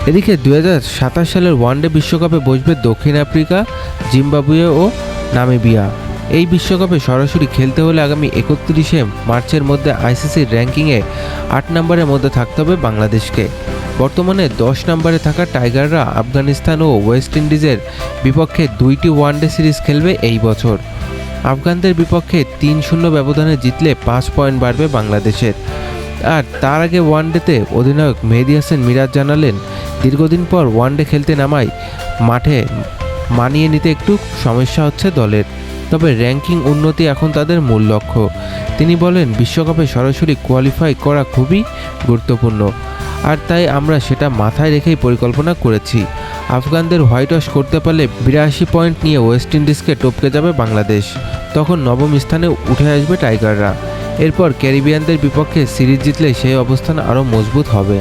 এদিকে 2027 সালের ওয়ানডে বিশ্বকাপে বসবে দক্ষিণ আফ্রিকা, জিম্বাবুয়ে ও নামিবিয়া। এই বিশ্বকাপে সরাসরি খেলতে হলে আগামী 31শে মার্চের মধ্যে আইসিসির র্যাঙ্কিংয়ে 8 নম্বরের মধ্যে থাকতে হবে বাংলাদেশকে। বর্তমানে 10 নম্বরে থাকা টাইগাররা আফগানিস্তান ও ওয়েস্ট ইন্ডিজের বিপক্ষে 2টি ওয়ানডে সিরিজ খেলবে এই বছর। আফগানদের বিপক্ষে 3-0 ব্যবধানে জিতলে 5 পয়েন্ট বাড়বে বাংলাদেশের। আর তার আগে ওয়ানডেতে অধিনায়ক মেহেদী হাসান মিরাজ জানালেন, দীর্ঘদিন পর ওয়ানডে খেলতে নামায় মাঠে মানিয়ে নিতে একটু সমস্যা হচ্ছে দলের, তবে র্যাঙ্কিং উন্নতি এখন তাদের মূল লক্ষ্য। তিনি বলেন, বিশ্বকাপে সরাসরি কোয়ালিফাই করা খুবই গুরুত্বপূর্ণ, আর তাই আমরা সেটা মাথায় রেখেই পরিকল্পনা করেছি। আফগানদের হোয়াইট ওয়াশ করতে পারলে 82 পয়েন্ট নিয়ে ওয়েস্ট ইন্ডিজকে টপকে যাবে বাংলাদেশ। তখন নবম স্থানে উঠে আসবে টাইগাররা। এরপর ক্যারিবিয়ানদের বিপক্ষে সিরিজ জিতলে সেই অবস্থান আরও মজবুত হবে।